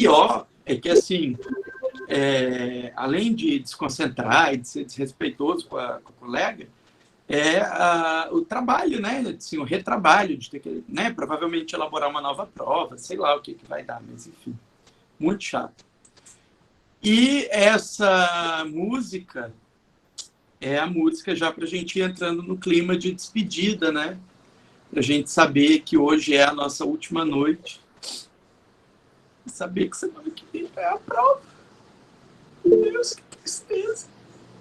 pior é que, assim, além de desconcentrar e de ser desrespeitoso com a colega, o trabalho, né? Assim, o retrabalho, de ter que, né, provavelmente elaborar uma nova prova, sei lá o que vai dar, mas enfim, muito chato. E essa música é a música já para a gente ir entrando no clima de despedida, né? Para a gente saber que hoje é a nossa última noite. E saber que semana que vem é a prova. Meu Deus, que tristeza.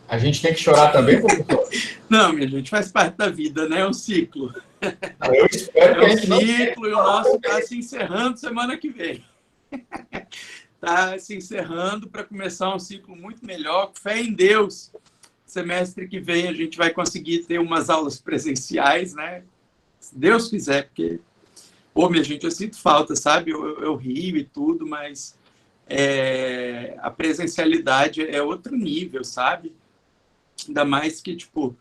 A gente tem que chorar também, professor? Não, minha gente, faz parte da vida, né? É um ciclo. Eu espero que a gente não... ciclo e o nosso está se encerrando semana que vem. Está se encerrando para começar um ciclo muito melhor, com fé em Deus. Semestre que vem a gente vai conseguir ter umas aulas presenciais, né? Se Deus quiser, porque, minha gente, eu sinto falta, sabe? Eu rio e tudo, mas a presencialidade é outro nível, sabe? Ainda mais que, tipo,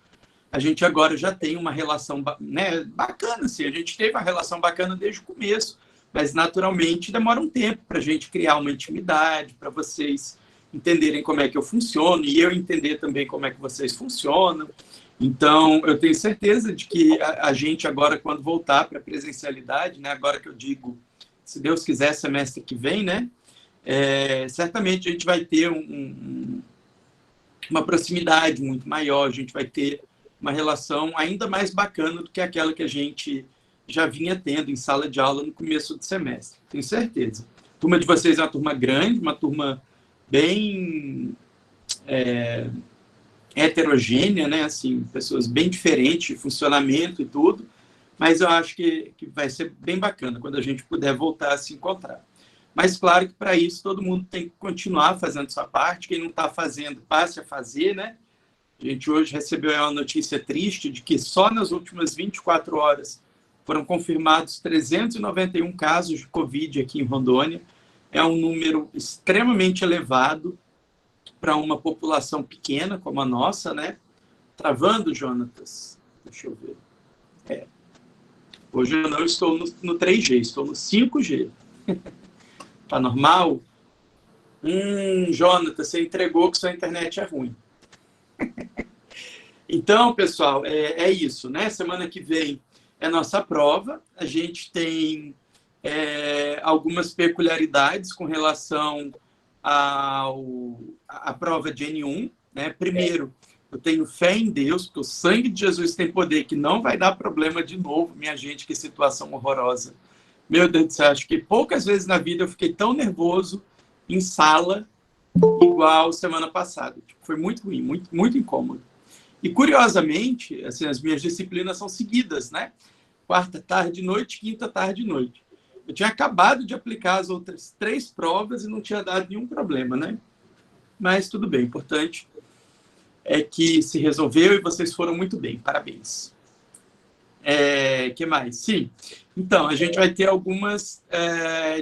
a gente agora já tem uma relação, né, bacana, assim, a gente teve uma relação bacana desde o começo, mas naturalmente demora um tempo para a gente criar uma intimidade, para vocês entenderem como é que eu funciono e eu entender também como é que vocês funcionam. Então, eu tenho certeza de que a gente agora, quando voltar para a presencialidade, né, agora que eu digo, se Deus quiser, semestre que vem, né, certamente a gente vai ter uma proximidade muito maior, a gente vai ter uma relação ainda mais bacana do que aquela que a gente já vinha tendo em sala de aula no começo do semestre. Tenho certeza. A turma de vocês é uma turma grande, uma turma bem heterogênea, né? Assim, pessoas bem diferentes de funcionamento e tudo, mas eu acho que vai ser bem bacana quando a gente puder voltar a se encontrar. Mas, claro que para isso todo mundo tem que continuar fazendo sua parte. Quem não está fazendo, passe a fazer, né? A gente hoje recebeu uma notícia triste de que só nas últimas 24 horas foram confirmados 391 casos de Covid aqui em Rondônia. É um número extremamente elevado para uma população pequena como a nossa, né? Travando, Jonatas? Deixa eu ver. Hoje eu não estou no 3G, estou no 5G. Tá normal? Jonatas, você entregou que sua internet é ruim. Então, pessoal, é isso, né? Semana que vem é nossa prova. A gente tem algumas peculiaridades com relação à prova de N1, né? Primeiro, eu tenho fé em Deus, que o sangue de Jesus tem poder, que não vai dar problema de novo, minha gente, que situação horrorosa. Meu Deus do céu, acho que poucas vezes na vida eu fiquei tão nervoso em sala igual semana passada. Foi muito ruim, muito, muito incômodo. E, curiosamente, assim, as minhas disciplinas são seguidas, né? Quarta, tarde, noite, quinta, tarde, noite. Eu tinha acabado de aplicar as outras 3 provas e não tinha dado nenhum problema, né? Mas tudo bem, o importante é que se resolveu e vocês foram muito bem, parabéns. Que mais? Sim. Então, a gente vai ter algumas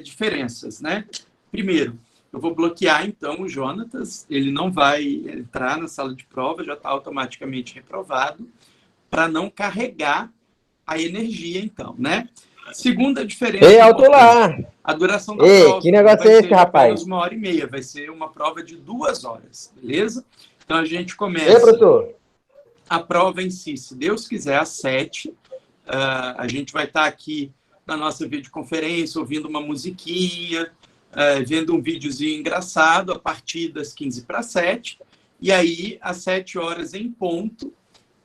diferenças, né? Primeiro, eu vou bloquear, então, o Jonatas. Ele não vai entrar na sala de prova, já está automaticamente reprovado, para não carregar a energia, então, né? Segunda diferença Ei, alto lá! a duração da Ei, prova. que negócio não vai é ser esse, de apenas rapaz? 1h30, vai ser uma prova de 2 horas, beleza? Então, a gente Ei, começa professor! a prova em si, se Deus quiser, às 7. A gente vai estar aqui na nossa videoconferência, ouvindo uma musiquinha, vendo um videozinho engraçado a partir das 6:45. E aí, às 7 horas em ponto,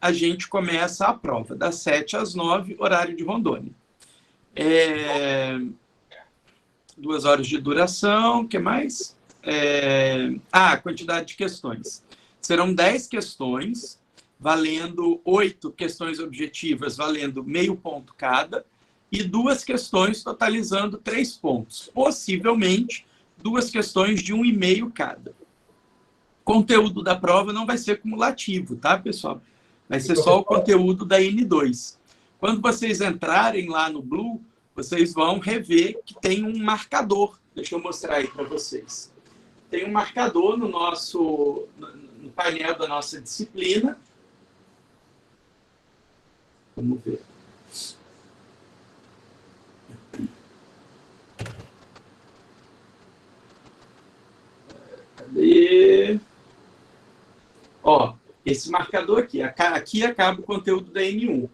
a gente começa a prova, das 7 às 9, horário de Rondônia. 2 horas de duração, o que mais? Quantidade de questões. Serão 10 questões, valendo 8 questões objetivas, valendo meio ponto cada, e 2 questões totalizando 3 pontos. Possivelmente, 2 questões de 1,5 cada. O conteúdo da prova não vai ser cumulativo, tá, pessoal? Vai ser só o conteúdo da N2. Quando vocês entrarem lá no Blue, vocês vão rever que tem um marcador. Deixa eu mostrar aí para vocês. Tem um marcador no painel da nossa disciplina. Vamos ver. esse marcador aqui. Aqui acaba o conteúdo da N1.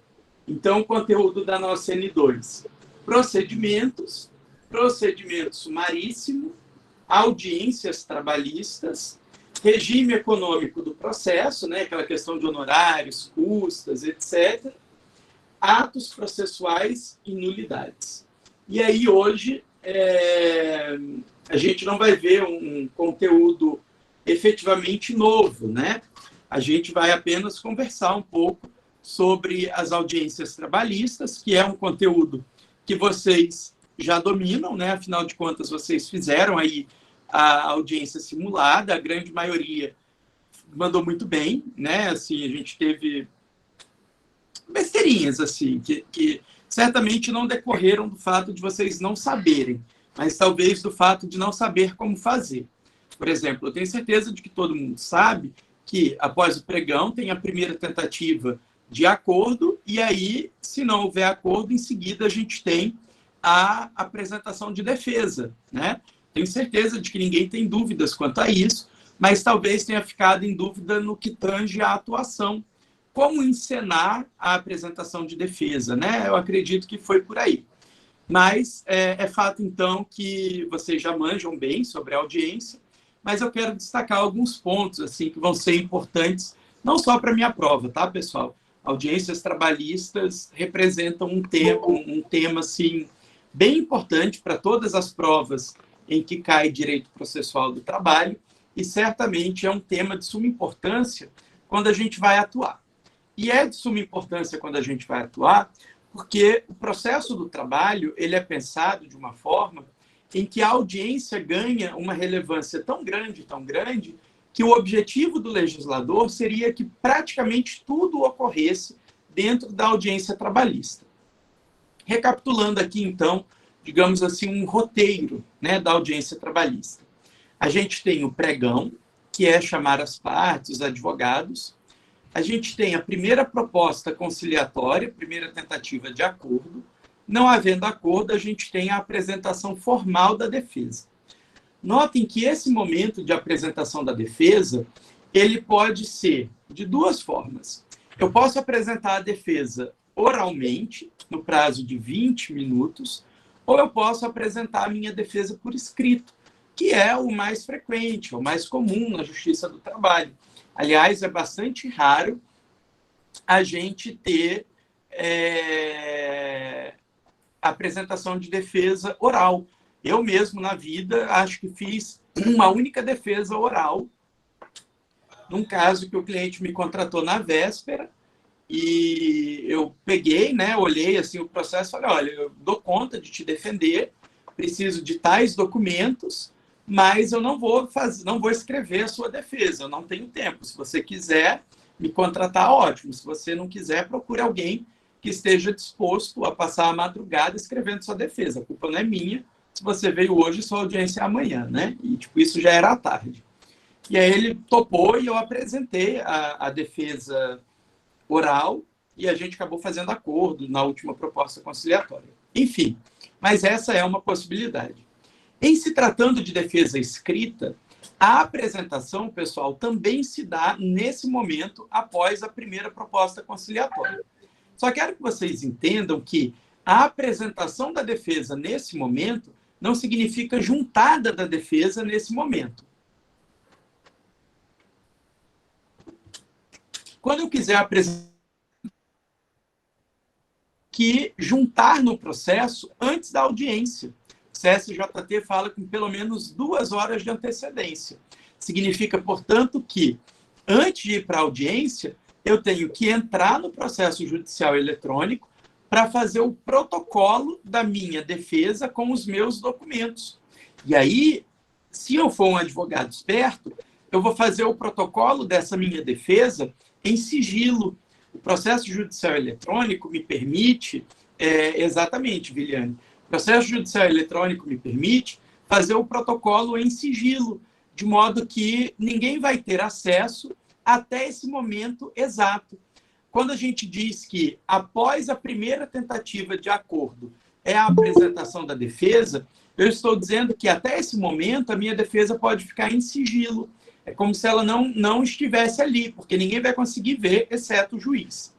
Então, o conteúdo da nossa N2. Procedimentos, procedimento sumaríssimo, audiências trabalhistas, regime econômico do processo, né, aquela questão de honorários, custas, etc., atos processuais e nulidades. E aí, hoje, a gente não vai ver um conteúdo efetivamente novo, né? A gente vai apenas conversar um pouco sobre as audiências trabalhistas, que é um conteúdo que vocês já dominam, né? Afinal de contas, vocês fizeram aí a audiência simulada, a grande maioria mandou muito bem, né? Assim, a gente teve besteirinhas, assim, que certamente não decorreram do fato de vocês não saberem, mas talvez do fato de não saber como fazer. Por exemplo, eu tenho certeza de que todo mundo sabe que, após o pregão, tem a primeira tentativa de acordo, e aí, se não houver acordo, em seguida a gente tem a apresentação de defesa, né? Tenho certeza de que ninguém tem dúvidas quanto a isso, mas talvez tenha ficado em dúvida no que tange à atuação. Como encenar a apresentação de defesa, né? Eu acredito que foi por aí. Mas é fato, então, que vocês já manjam bem sobre a audiência, mas eu quero destacar alguns pontos assim que vão ser importantes, não só para a minha prova, tá, pessoal? Audiências trabalhistas representam um tema assim, bem importante para todas as provas em que cai direito processual do trabalho, e certamente é um tema de suma importância quando a gente vai atuar. E é de suma importância quando a gente vai atuar, porque o processo do trabalho ele é pensado de uma forma em que a audiência ganha uma relevância tão grande, que o objetivo do legislador seria que praticamente tudo ocorresse dentro da audiência trabalhista. Recapitulando aqui, então, digamos assim, um roteiro, né, da audiência trabalhista. A gente tem o pregão, que é chamar as partes, os advogados. A gente tem a primeira proposta conciliatória, primeira tentativa de acordo. Não havendo acordo, a gente tem a apresentação formal da defesa. Notem que esse momento de apresentação da defesa, ele pode ser de duas formas. Eu posso apresentar a defesa oralmente, no prazo de 20 minutos, ou eu posso apresentar a minha defesa por escrito, que é o mais frequente, o mais comum na Justiça do Trabalho. Aliás, é bastante raro a gente ter apresentação de defesa oral. Eu mesmo, na vida, acho que fiz uma única defesa oral, num caso que o cliente me contratou na véspera, e eu peguei, né, olhei assim, o processo e falei, olha, eu dou conta de te defender, preciso de tais documentos, mas eu não vou escrever a sua defesa, eu não tenho tempo. Se você quiser me contratar, ótimo. Se você não quiser, procure alguém que esteja disposto a passar a madrugada escrevendo sua defesa. A culpa não é minha. Se você veio hoje, sua audiência é amanhã, né? E, tipo, isso já era à tarde. E aí ele topou e eu apresentei a defesa oral e a gente acabou fazendo acordo na última proposta conciliatória. Enfim, mas essa é uma possibilidade. Em se tratando de defesa escrita, a apresentação, pessoal, também se dá nesse momento após a primeira proposta conciliatória. Só quero que vocês entendam que a apresentação da defesa nesse momento não significa juntada da defesa nesse momento. Quando eu quiser apresentar, que juntar no processo antes da audiência. O CSJT fala com pelo menos 2 horas de antecedência. Significa, portanto, que antes de ir para a audiência, eu tenho que entrar no processo judicial eletrônico para fazer o protocolo da minha defesa com os meus documentos. E aí, se eu for um advogado esperto, eu vou fazer o protocolo dessa minha defesa em sigilo. O processo judicial eletrônico me permite, exatamente, Viliane, o processo judicial eletrônico me permite fazer o protocolo em sigilo, de modo que ninguém vai ter acesso até esse momento exato. Quando a gente diz que, após a primeira tentativa de acordo, é a apresentação da defesa, eu estou dizendo que até esse momento a minha defesa pode ficar em sigilo. É como se ela não estivesse ali, porque ninguém vai conseguir ver, exceto o juiz.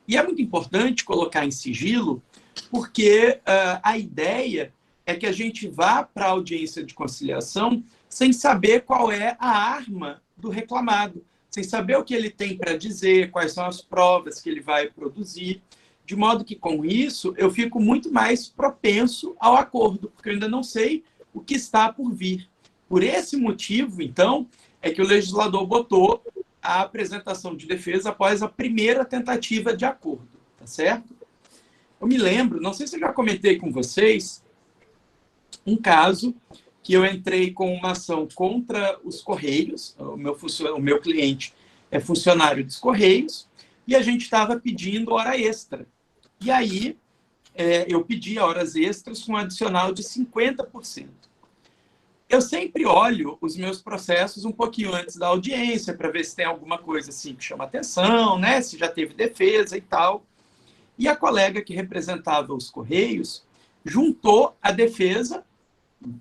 E é muito importante colocar em sigilo, porque a ideia é que a gente vá para a audiência de conciliação sem saber qual é a arma do reclamado, sem saber o que ele tem para dizer, quais são as provas que ele vai produzir, de modo que, com isso, eu fico muito mais propenso ao acordo, porque eu ainda não sei o que está por vir. Por esse motivo, então, é que o legislador botou a apresentação de defesa após a primeira tentativa de acordo, tá certo? Eu me lembro, não sei se eu já comentei com vocês, um caso que eu entrei com uma ação contra os Correios, o meu cliente é funcionário dos Correios, e a gente estava pedindo hora extra. E aí, eu pedi horas extras com um adicional de 50%. Eu sempre olho os meus processos um pouquinho antes da audiência, para ver se tem alguma coisa assim que chama atenção, né? Se já teve defesa e tal. E a colega que representava os Correios juntou a defesa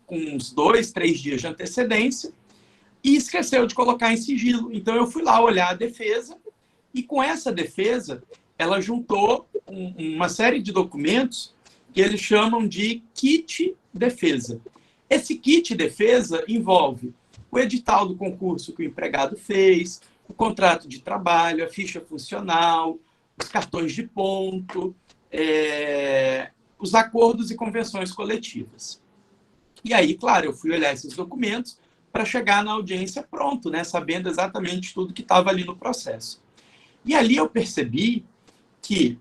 com uns 2, 3 dias de antecedência e esqueceu de colocar em sigilo. Então, eu fui lá olhar a defesa e, com essa defesa, ela juntou uma série de documentos que eles chamam de kit defesa. Esse kit defesa envolve o edital do concurso que o empregado fez, o contrato de trabalho, a ficha funcional, os cartões de ponto, os acordos e convenções coletivas. E aí, claro, eu fui olhar esses documentos para chegar na audiência pronto, né, sabendo exatamente tudo que estava ali no processo. E ali eu percebi que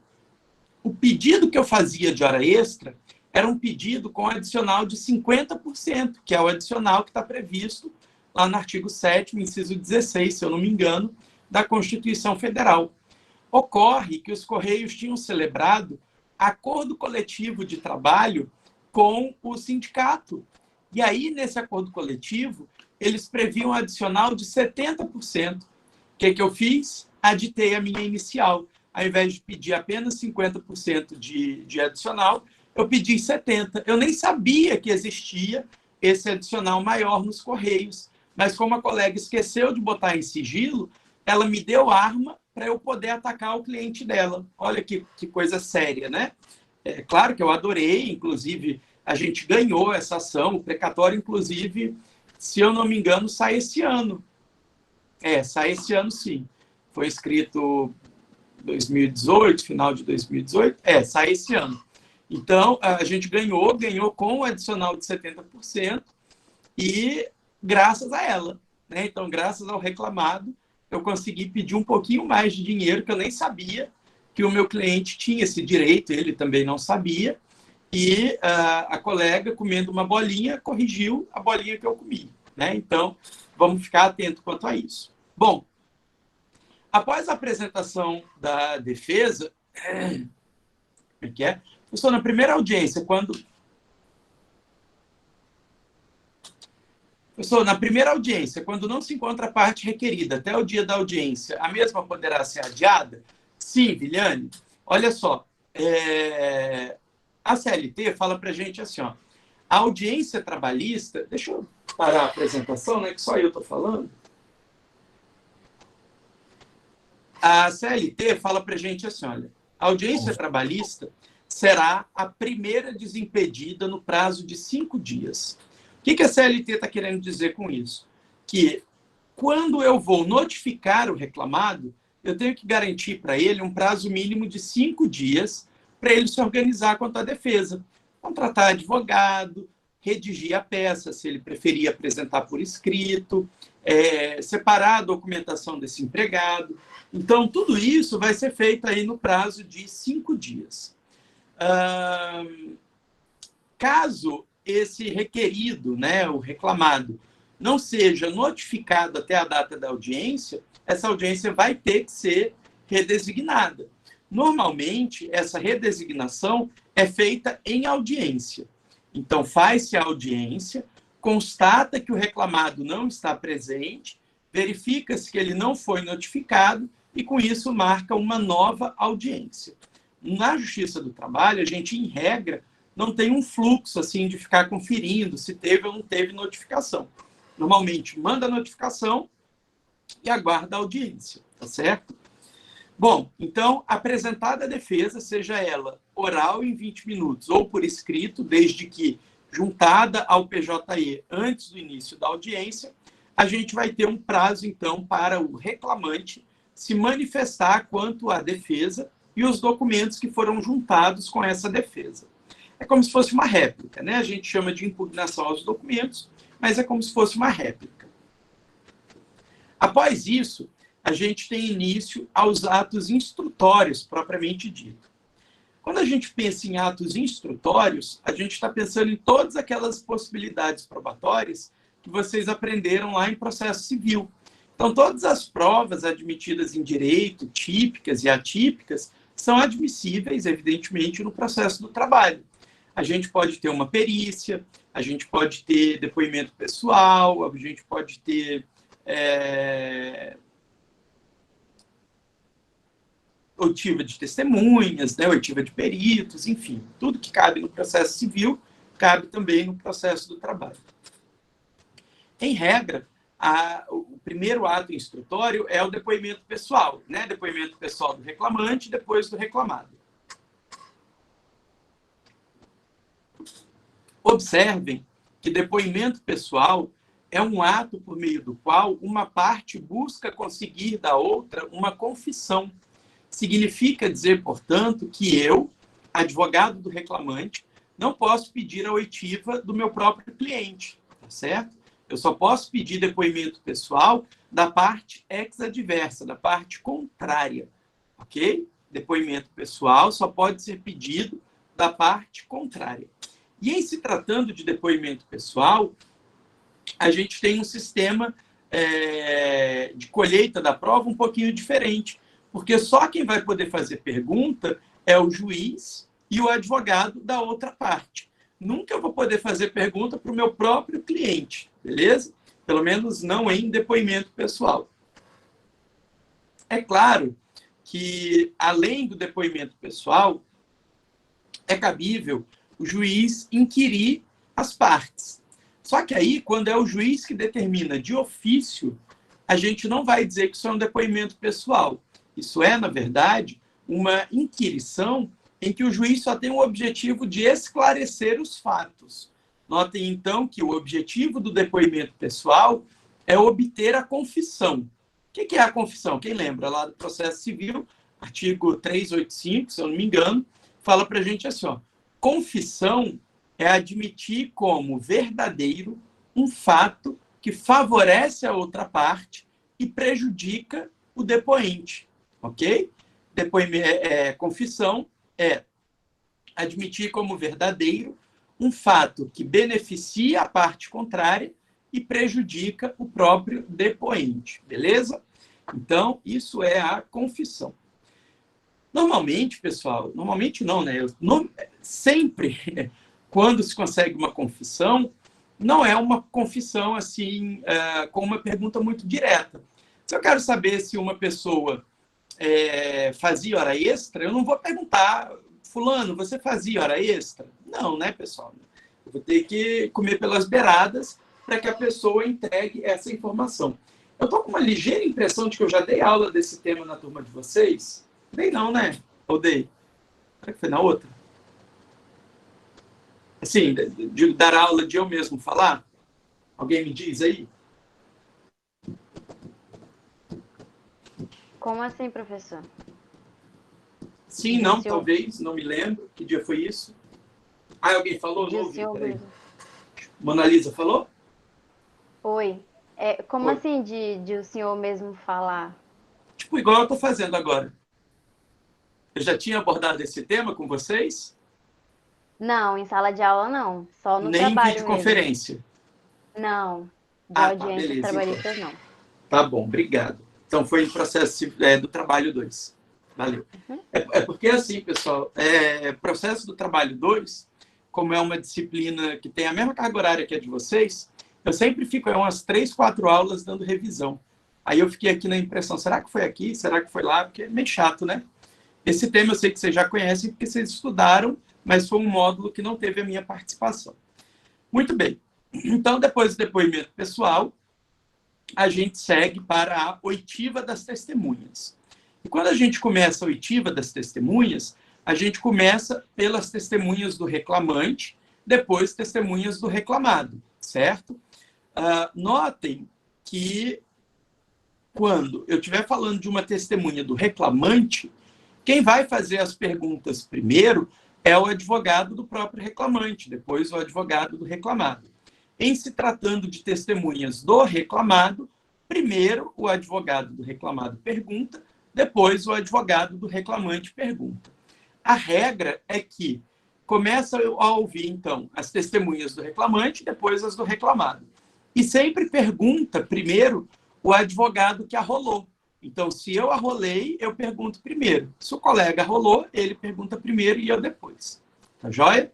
o pedido que eu fazia de hora extra era um pedido com adicional de 50%, que é o adicional que está previsto lá no artigo 7º, inciso 16, se eu não me engano, da Constituição Federal. Ocorre que os Correios tinham celebrado acordo coletivo de trabalho com o sindicato. E aí, nesse acordo coletivo, eles previam um adicional de 70%. O que eu fiz? Aditei a minha inicial. Ao invés de pedir apenas 50% de adicional, eu pedi 70%. Eu nem sabia que existia esse adicional maior nos Correios. Mas como a colega esqueceu de botar em sigilo, ela me deu arma para eu poder atacar o cliente dela. Olha que coisa séria, né? É claro que eu adorei, inclusive a gente ganhou essa ação, o precatório, inclusive, se eu não me engano, sai esse ano. Sai esse ano, sim. Foi escrito 2018, final de 2018, sai esse ano. Então, a gente ganhou com o adicional de 70% e graças a ela, né? Então, graças ao reclamado, eu consegui pedir um pouquinho mais de dinheiro, que eu nem sabia que o meu cliente tinha esse direito, ele também não sabia, e a colega, comendo uma bolinha, corrigiu a bolinha que eu comi, né? Então, vamos ficar atento quanto a isso. Bom, após a apresentação da defesa, Pessoal, na primeira audiência, quando não se encontra a parte requerida até o dia da audiência, a mesma poderá ser adiada? Sim, Viliane. Olha só, a CLT fala para a gente assim, ó, a audiência trabalhista... Deixa eu parar a apresentação, né, que só eu estou falando. A CLT fala para a gente assim, olha, a audiência trabalhista será a primeira desimpedida no prazo de 5 dias. O que a CLT está querendo dizer com isso? Que quando eu vou notificar o reclamado, eu tenho que garantir para ele um prazo mínimo de 5 dias para ele se organizar quanto à defesa. Contratar advogado, redigir a peça, se ele preferir apresentar por escrito, separar a documentação desse empregado. Então, tudo isso vai ser feito aí no prazo de 5 dias. Caso esse requerido, né, o reclamado, não seja notificado até a data da audiência, essa audiência vai ter que ser redesignada. Normalmente, essa redesignação é feita em audiência. Então, faz-se a audiência, constata que o reclamado não está presente, verifica-se que ele não foi notificado e, com isso, marca uma nova audiência. Na Justiça do Trabalho, a gente, em regra, não tem um fluxo assim de ficar conferindo se teve ou não teve notificação. Normalmente, manda a notificação e aguarda a audiência, tá certo? Bom, então, apresentada a defesa, seja ela oral em 20 minutos ou por escrito, desde que juntada ao PJE antes do início da audiência, a gente vai ter um prazo, então, para o reclamante se manifestar quanto à defesa e os documentos que foram juntados com essa defesa. É como se fosse uma réplica, né? A gente chama de impugnação aos documentos, mas é como se fosse uma réplica. Após isso, a gente tem início aos atos instrutórios, propriamente dito. Quando a gente pensa em atos instrutórios, a gente está pensando em todas aquelas possibilidades probatórias que vocês aprenderam lá em processo civil. Então, todas as provas admitidas em direito, típicas e atípicas, são admissíveis, evidentemente, no processo do trabalho. A gente pode ter uma perícia, a gente pode ter depoimento pessoal, a gente pode ter oitiva de testemunhas, né, oitiva de peritos, enfim, tudo que cabe no processo civil, cabe também no processo do trabalho. Em regra, o primeiro ato instrutório é o depoimento pessoal, né, depoimento pessoal do reclamante, depois do reclamado. Observem que depoimento pessoal é um ato por meio do qual uma parte busca conseguir da outra uma confissão. Significa dizer, portanto, que eu, advogado do reclamante, não posso pedir a oitiva do meu próprio cliente, tá certo? Eu só posso pedir depoimento pessoal da parte ex-adversa, da parte contrária, ok? Depoimento pessoal só pode ser pedido da parte contrária. E em se tratando de depoimento pessoal, a gente tem um sistema de colheita da prova um pouquinho diferente, porque só quem vai poder fazer pergunta é o juiz e o advogado da outra parte. Nunca eu vou poder fazer pergunta para o meu próprio cliente, beleza? Pelo menos não em depoimento pessoal. É claro que, além do depoimento pessoal, é cabível o juiz inquirir as partes. Só que aí, quando é o juiz que determina de ofício, a gente não vai dizer que isso é um depoimento pessoal. Isso é, na verdade, uma inquirição em que o juiz só tem o objetivo de esclarecer os fatos. Notem, então, que o objetivo do depoimento pessoal é obter a confissão. O que é a confissão? Quem lembra lá do processo civil, artigo 385, se eu não me engano, fala para a gente assim, ó, confissão é admitir como verdadeiro um fato que favorece a outra parte e prejudica o depoente, ok? Confissão é admitir como verdadeiro um fato que beneficia a parte contrária e prejudica o próprio depoente, beleza? Então, isso é a confissão. Normalmente, pessoal, normalmente não, né? Sempre, quando se consegue uma confissão, não é uma confissão assim, com uma pergunta muito direta. Se eu quero saber se uma pessoa fazia hora extra, eu não vou perguntar, fulano, você fazia hora extra? Não, né, pessoal? Eu vou ter que comer pelas beiradas para que a pessoa entregue essa informação. Eu estou com uma ligeira impressão de que eu já dei aula desse tema na turma de vocês. Dei não, né? Ou dei? Será que foi na outra? Assim, de dar aula de eu mesmo falar? Alguém me diz aí? Como assim, professor? Sim, não, talvez, não me lembro. Que dia foi isso? Ah, alguém falou? Não ouvi, peraí. Mona Lisa falou? Oi. Como assim de o senhor mesmo falar? Tipo, igual eu estou fazendo agora. Eu já tinha abordado esse tema com vocês? Não, em sala de aula não. Só no nem trabalho em videoconferência? mesmo. Não. De audiências beleza, trabalhistas, então. não. Tá bom, obrigado. Então, foi em processo do trabalho 2. Valeu. Uhum. Porque, assim, pessoal, processo do trabalho 2, como é uma disciplina que tem a mesma carga horária que a de vocês, eu sempre fico umas 3, 4 aulas dando revisão. Aí eu fiquei aqui na impressão, será que foi aqui? Será que foi lá? Porque é meio chato, né? Esse tema eu sei que vocês já conhecem, porque vocês estudaram mas foi um módulo que não teve a minha participação. Muito bem. Então, depois do depoimento pessoal, a gente segue para a oitiva das testemunhas. E quando a gente começa a oitiva das testemunhas, a gente começa pelas testemunhas do reclamante, depois testemunhas do reclamado, certo? Notem que quando eu estiver falando de uma testemunha do reclamante, quem vai fazer as perguntas primeiro é o advogado do próprio reclamante, depois o advogado do reclamado. Em se tratando de testemunhas do reclamado, primeiro o advogado do reclamado pergunta, depois o advogado do reclamante pergunta. A regra é que começa a ouvir, então, as testemunhas do reclamante, depois as do reclamado. E sempre pergunta primeiro o advogado que arrolou. Então, se eu arrolei, eu pergunto primeiro. Se o colega arrolou, ele pergunta primeiro e eu depois. Tá joia?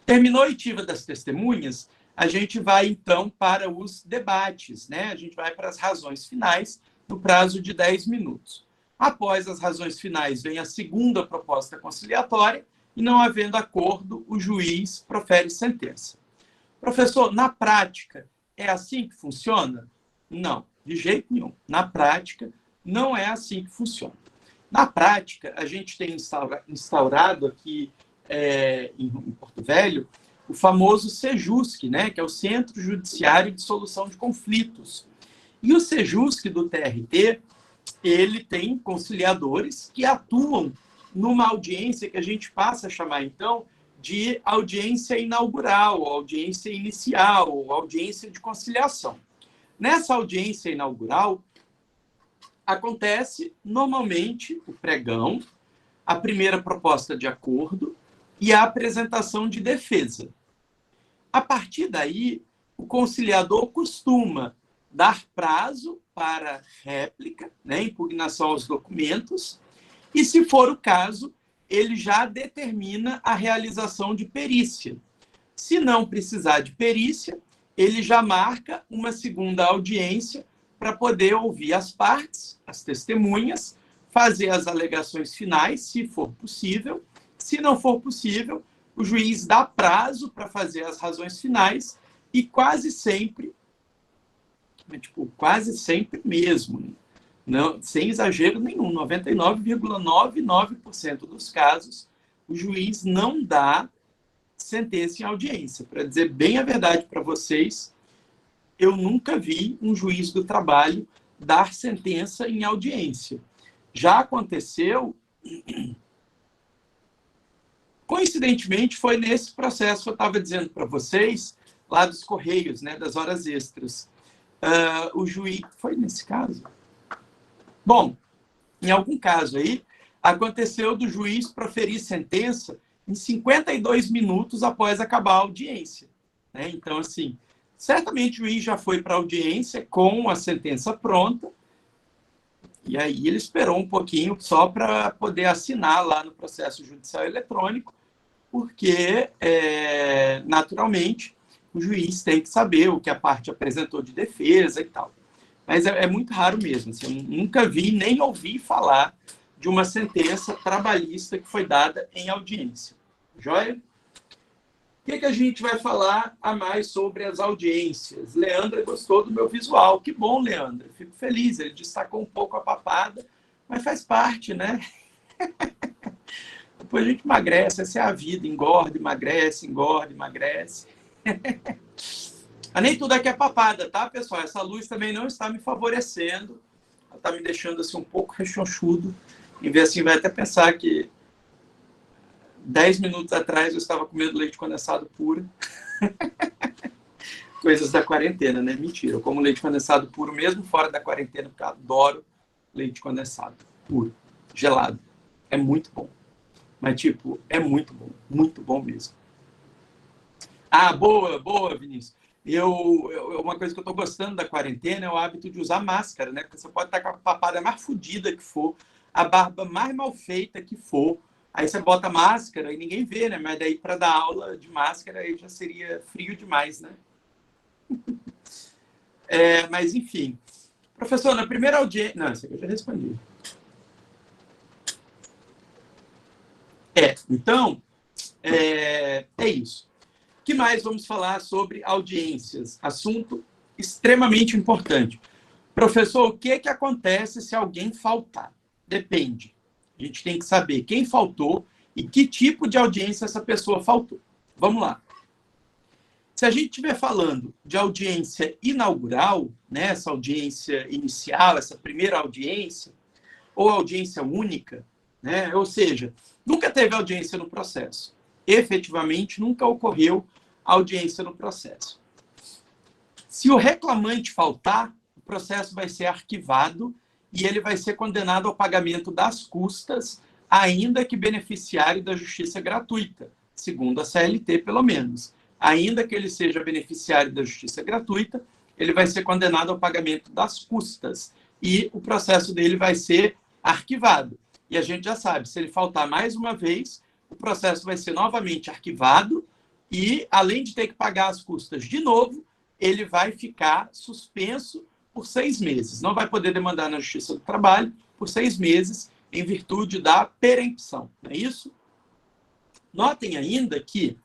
Terminou a oitiva das testemunhas, a gente vai, então, para os debates, né? A gente vai para as razões finais, no prazo de 10 minutos. Após as razões finais, vem a segunda proposta conciliatória, e não havendo acordo, o juiz profere sentença. Professor, na prática, é assim que funciona? Não, de jeito nenhum. Na prática, não é assim que funciona. Na prática, a gente tem instaurado aqui em Porto Velho o famoso SEJUSC, né, que é o Centro Judiciário de Solução de Conflitos. E o SEJUSC do TRT, ele tem conciliadores que atuam numa audiência que a gente passa a chamar, então, de audiência inaugural, audiência inicial, audiência de conciliação. Nessa audiência inaugural, acontece, normalmente, o pregão, a primeira proposta de acordo e a apresentação de defesa. A partir daí, o conciliador costuma dar prazo para réplica, né, impugnação aos documentos, e, se for o caso, ele já determina a realização de perícia. Se não precisar de perícia, ele já marca uma segunda audiência para poder ouvir as partes, as testemunhas, fazer as alegações finais, se for possível. Se não for possível, o juiz dá prazo para fazer as razões finais e quase sempre mesmo, não, sem exagero nenhum, 99,99% dos casos, o juiz não dá sentença em audiência. Para dizer bem a verdade para vocês, eu nunca vi um juiz do trabalho dar sentença em audiência. Já aconteceu, coincidentemente, foi nesse processo que eu estava dizendo para vocês, lá dos Correios, né, das horas extras. O juiz... Foi nesse caso? Bom, em algum caso aí, aconteceu do juiz proferir sentença em 52 minutos após acabar a audiência, né? Então, assim, certamente o juiz já foi para a audiência com a sentença pronta, e aí ele esperou um pouquinho só para poder assinar lá no processo judicial eletrônico, porque, naturalmente, o juiz tem que saber o que a parte apresentou de defesa e tal. Mas é muito raro mesmo. Assim, eu nunca vi nem ouvi falar de uma sentença trabalhista que foi dada em audiência. Joia? O que a gente vai falar a mais sobre as audiências? Leandra gostou do meu visual. Que bom, Leandra. Fico feliz. Ele destacou um pouco a papada, mas faz parte, né? Depois a gente emagrece. Essa é a vida. Engorda, emagrece, engorda, emagrece. Mas nem tudo aqui é papada, tá, pessoal? Essa luz também não está me favorecendo. Ela está me deixando assim um pouco rechonchudo. Em vez assim, vai até pensar que 10 minutos atrás eu estava comendo leite condensado puro. Coisas da quarentena, né? Mentira. Eu como leite condensado puro mesmo fora da quarentena, porque eu adoro leite condensado puro, gelado. É muito bom. Mas, tipo, é muito bom mesmo. Ah, boa, Vinícius. Uma coisa que eu estou gostando da quarentena é o hábito de usar máscara, né? Porque você pode estar com a papada mais fodida que for, a barba mais mal feita que for, aí você bota máscara e ninguém vê, né? Mas daí para dar aula de máscara aí já seria frio demais, né? Mas enfim. Professor, na primeira audiência... Não, isso aqui eu já respondi. Então, é isso. O que mais vamos falar sobre audiências? Assunto extremamente importante. Professor, o que acontece se alguém faltar? Depende. A gente tem que saber quem faltou e que tipo de audiência essa pessoa faltou. Vamos lá. Se a gente estiver falando de audiência inaugural, né, essa audiência inicial, essa primeira audiência, ou audiência única, né, ou seja, nunca teve audiência no processo. Efetivamente, nunca ocorreu audiência no processo. Se o reclamante faltar, o processo vai ser arquivado e ele vai ser condenado ao pagamento das custas, ainda que beneficiário da justiça gratuita, segundo a CLT, pelo menos. Ainda que ele seja beneficiário da justiça gratuita, ele vai ser condenado ao pagamento das custas e o processo dele vai ser arquivado. E a gente já sabe, se ele faltar mais uma vez, o processo vai ser novamente arquivado e, além de ter que pagar as custas de novo, ele vai ficar suspenso por 6 meses. Não vai poder demandar na Justiça do Trabalho por 6 meses, em virtude da perempção. Não é isso? Notem ainda que,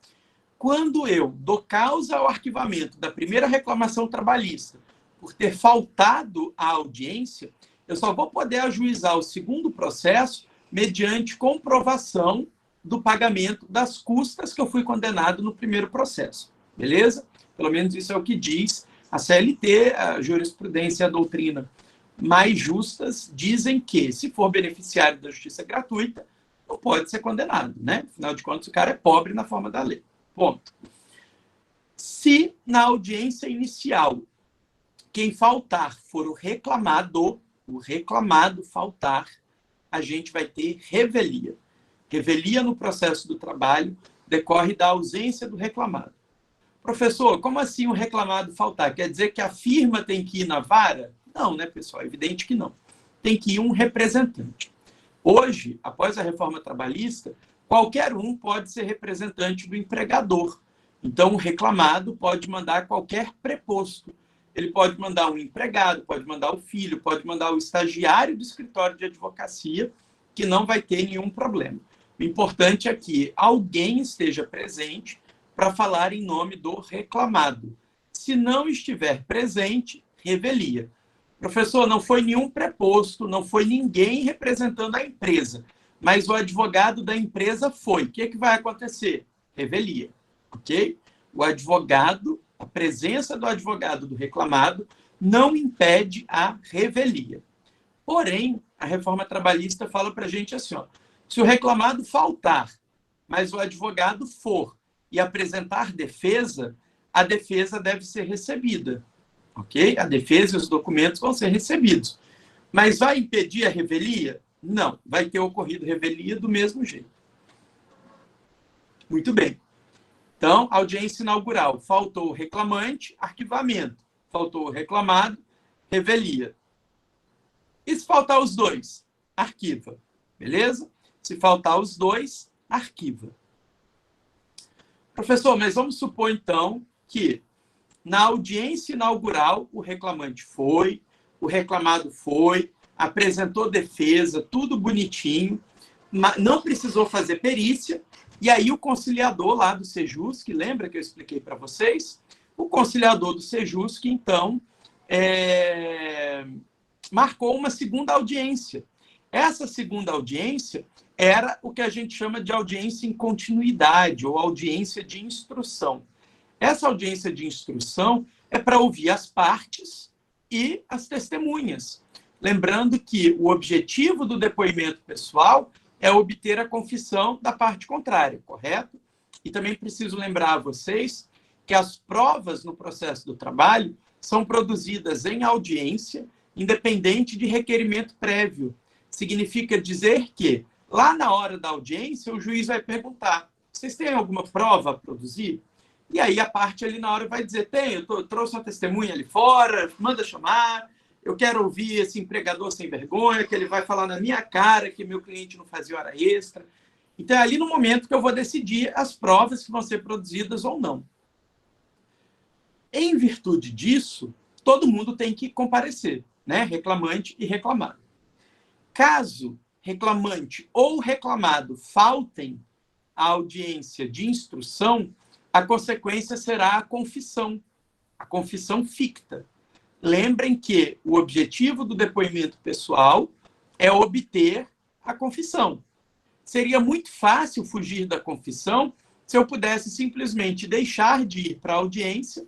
quando eu dou causa ao arquivamento da primeira reclamação trabalhista por ter faltado à audiência, eu só vou poder ajuizar o segundo processo mediante comprovação do pagamento das custas que eu fui condenado no primeiro processo. Beleza? Pelo menos isso é o que diz a CLT, a jurisprudência e a doutrina mais justas dizem que, se for beneficiário da justiça gratuita, não pode ser condenado, né? Afinal de contas, o cara é pobre na forma da lei. Ponto. Se na audiência inicial quem faltar for o reclamado faltar, a gente vai ter revelia. Revelia no processo do trabalho decorre da ausência do reclamado. Professor, como assim o reclamado faltar? Quer dizer que a firma tem que ir na vara? Não, né, pessoal? É evidente que não. Tem que ir um representante. Hoje, após a reforma trabalhista, qualquer um pode ser representante do empregador. Então, o reclamado pode mandar qualquer preposto. Ele pode mandar um empregado, pode mandar o filho, pode mandar o estagiário do escritório de advocacia, que não vai ter nenhum problema. O importante é que alguém esteja presente para falar em nome do reclamado. Se não estiver presente, revelia. Professor, não foi nenhum preposto, não foi ninguém representando a empresa, mas o advogado da empresa foi. O que vai acontecer? Revelia, ok? O advogado, a presença do advogado do reclamado não impede a revelia. Porém, a reforma trabalhista fala para a gente assim, ó, se o reclamado faltar, mas o advogado for e apresentar defesa, a defesa deve ser recebida. Ok? A defesa e os documentos vão ser recebidos. Mas vai impedir a revelia? Não. Vai ter ocorrido revelia do mesmo jeito. Muito bem. Então, audiência inaugural. Faltou o reclamante, arquivamento. Faltou o reclamado, revelia. E se faltar os dois? Arquiva. Beleza? Se faltar os dois, arquiva. Professor, mas vamos supor, então, que na audiência inaugural o reclamante foi, o reclamado foi, apresentou defesa, tudo bonitinho, não precisou fazer perícia, e aí o conciliador lá do Sejusc, lembra que eu expliquei para vocês? O conciliador do Sejusc, então, marcou uma segunda audiência. Essa segunda audiência era o que a gente chama de audiência em continuidade, ou audiência de instrução. Essa audiência de instrução é para ouvir as partes e as testemunhas. Lembrando que o objetivo do depoimento pessoal é obter a confissão da parte contrária, correto? E também preciso lembrar a vocês que as provas no processo do trabalho são produzidas em audiência, independente de requerimento prévio. Significa dizer que, lá na hora da audiência, o juiz vai perguntar: vocês têm alguma prova a produzir? E aí a parte ali na hora vai dizer: eu trouxe uma testemunha ali fora, manda chamar, eu quero ouvir esse empregador sem vergonha, que ele vai falar na minha cara que meu cliente não fazia hora extra. Então é ali no momento que eu vou decidir as provas que vão ser produzidas ou não. Em virtude disso, todo mundo tem que comparecer, né? Reclamante e reclamado. Caso reclamante ou reclamado faltem à audiência de instrução, a consequência será a confissão ficta. Lembrem que o objetivo do depoimento pessoal é obter a confissão. Seria muito fácil fugir da confissão se eu pudesse simplesmente deixar de ir para a audiência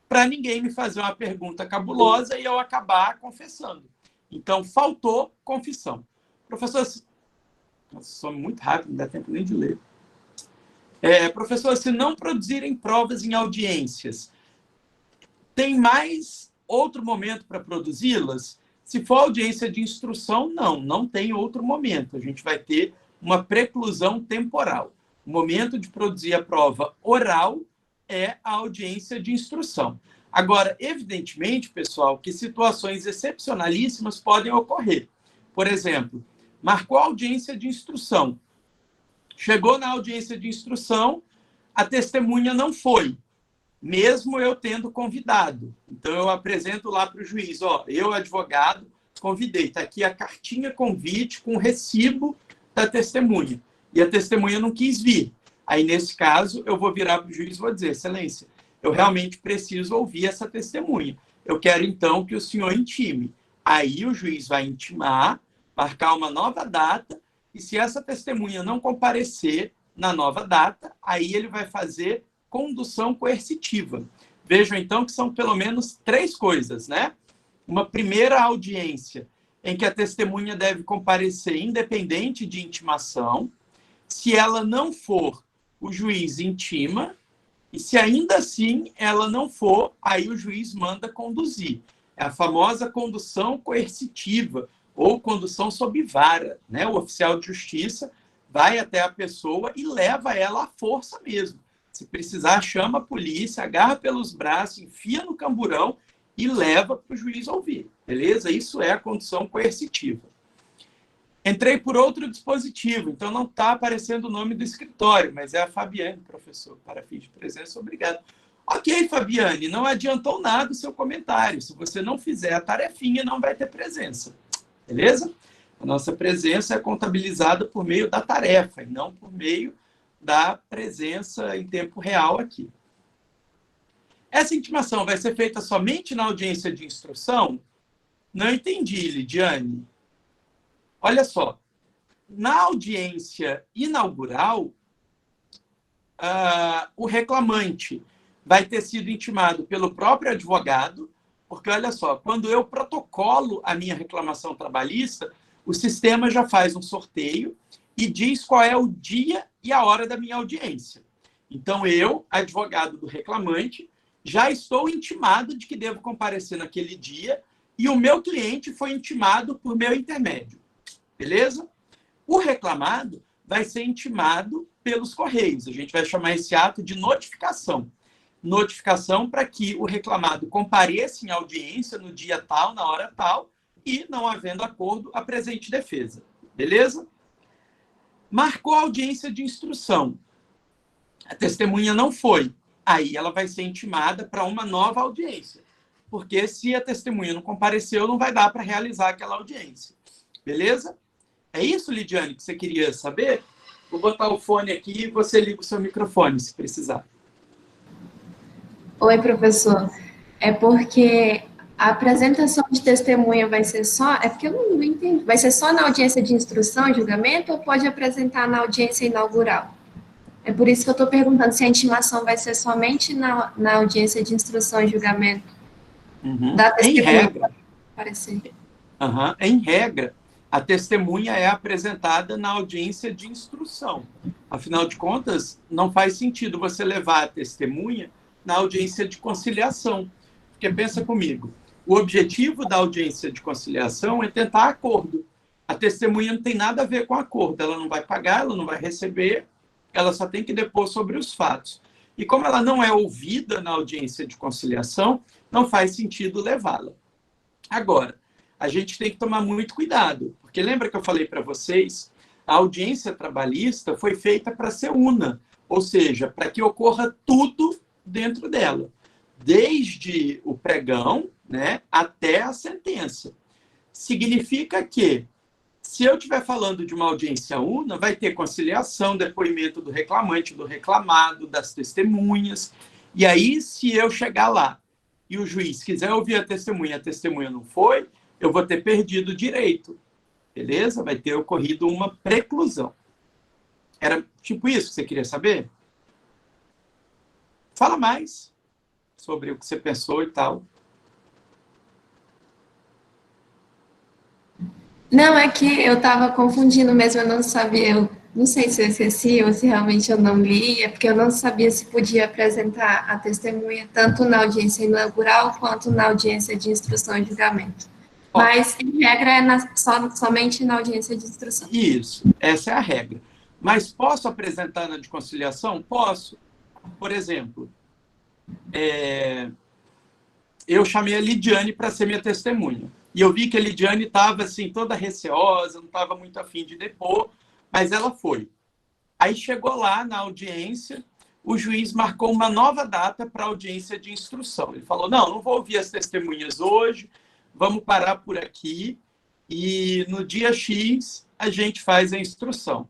para ninguém me fazer uma pergunta cabulosa e eu acabar confessando. Então, faltou confissão. Professor, nossa, sou muito rápido, não dá tempo nem de ler. Professor, se não produzirem provas em audiências, tem mais outro momento para produzi-las? Se for audiência de instrução, não tem outro momento. A gente vai ter uma preclusão temporal. O momento de produzir a prova oral é a audiência de instrução. Agora, evidentemente, pessoal, que situações excepcionalíssimas podem ocorrer. Por exemplo, marcou a audiência de instrução. Chegou na audiência de instrução, a testemunha não foi, mesmo eu tendo convidado. Então, eu apresento lá para o juiz, eu, advogado, convidei, está aqui a cartinha convite com o recibo da testemunha. E a testemunha não quis vir. Aí, nesse caso, eu vou virar para o juiz e vou dizer, excelência, eu realmente preciso ouvir essa testemunha. Eu quero, então, que o senhor intime. Aí, o juiz vai intimar, marcar uma nova data, e se essa testemunha não comparecer na nova data, aí ele vai fazer condução coercitiva. Vejam, então, que são pelo menos 3 coisas, né? Uma primeira audiência, em que a testemunha deve comparecer independente de intimação. Se ela não for, o juiz intima, e se ainda assim ela não for, aí o juiz manda conduzir. É a famosa condução coercitiva, ou condução sob vara, né? O oficial de justiça vai até a pessoa e leva ela à força mesmo. Se precisar, chama a polícia, agarra pelos braços, enfia no camburão e leva para o juiz ouvir, beleza? Isso é a condução coercitiva. Entrei por outro dispositivo, então não está aparecendo o nome do escritório, mas é a Fabiane, professor, para fins de presença, obrigado. Ok, Fabiane, não adiantou nada o seu comentário. Se você não fizer a tarefinha, não vai ter presença. Beleza? A nossa presença é contabilizada por meio da tarefa e não por meio da presença em tempo real aqui. Essa intimação vai ser feita somente na audiência de instrução? Não entendi, Lidiane. Olha só, na audiência inaugural, o reclamante vai ter sido intimado pelo próprio advogado, porque, olha só, quando eu protocolo a minha reclamação trabalhista, o sistema já faz um sorteio e diz qual é o dia e a hora da minha audiência. Então, eu, advogado do reclamante, já estou intimado de que devo comparecer naquele dia e o meu cliente foi intimado por meu intermédio. Beleza? O reclamado vai ser intimado pelos correios. A gente vai chamar esse ato de notificação. Notificação para que o reclamado compareça em audiência no dia tal, na hora tal, e, não havendo acordo, apresente defesa. Beleza? Marcou a audiência de instrução. A testemunha não foi. Aí ela vai ser intimada para uma nova audiência. Porque se a testemunha não compareceu, não vai dar para realizar aquela audiência. Beleza? É isso, Lidiane, que você queria saber? Vou botar o fone aqui e você liga o seu microfone, se precisar. Oi, professor. É porque a apresentação de testemunha vai ser só... É porque eu não entendi. Vai ser só na audiência de instrução e julgamento ou pode apresentar na audiência inaugural? É por isso que eu estou perguntando se a intimação vai ser somente na audiência de instrução e julgamento. Da testemunha. Em regra. Parecer. Em regra, a testemunha é apresentada na audiência de instrução. Afinal de contas, não faz sentido você levar a testemunha na audiência de conciliação. Porque pensa comigo, o objetivo da audiência de conciliação é tentar acordo. A testemunha não tem nada a ver com acordo. Ela não vai pagar, ela não vai receber, ela só tem que depor sobre os fatos. E como ela não é ouvida na audiência de conciliação, não faz sentido levá-la. Agora, a gente tem que tomar muito cuidado, porque lembra que eu falei para vocês, a audiência trabalhista foi feita para ser una, ou seja, para que ocorra tudo dentro dela, desde o pregão, né, até a sentença. Significa que, Se eu estiver falando de uma audiência una, vai ter conciliação, depoimento do reclamante, do reclamado, das testemunhas. E aí, se eu chegar lá e o juiz quiser ouvir a testemunha não foi, eu vou ter perdido o direito. Beleza? Vai ter ocorrido uma preclusão. Era tipo isso que você queria saber? Fala mais sobre o que você pensou e tal. Não, é que eu estava confundindo mesmo, eu não sabia, eu não sei se eu esqueci ou se realmente eu não li, é porque eu não sabia se podia apresentar a testemunha tanto na audiência inaugural quanto na audiência de instrução e julgamento. Mas, em regra, é somente na audiência de instrução. Isso, essa é a regra. Mas posso apresentar na de conciliação? Posso. Por exemplo, eu chamei a Lidiane para ser minha testemunha. E eu vi que a Lidiane estava assim, toda receosa, não estava muito afim de depor, mas ela foi. Aí chegou lá na audiência, o juiz marcou uma nova data para a audiência de instrução. Ele falou, não vou ouvir as testemunhas hoje, vamos parar por aqui e no dia X a gente faz a instrução.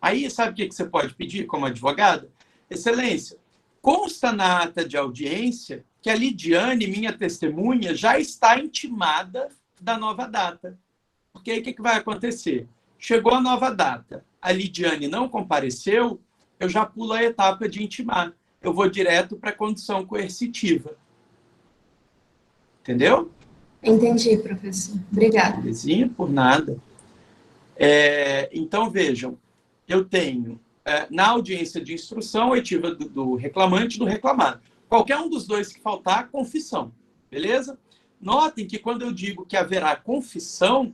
Aí, sabe o que você pode pedir como advogada? Excelência, consta na ata de audiência que a Lidiane, minha testemunha, já está intimada da nova data. Porque aí o que vai acontecer? Chegou a nova data, a Lidiane não compareceu, eu já pulo a etapa de intimar. Eu vou direto para a condição coercitiva. Entendeu? Entendi, professor. Obrigada. Belezinha? Por nada. Então, vejam, eu tenho, na audiência de instrução, oitiva do reclamante e do reclamado. Qualquer um dos dois que faltar, confissão. Beleza? Notem que quando eu digo que haverá confissão,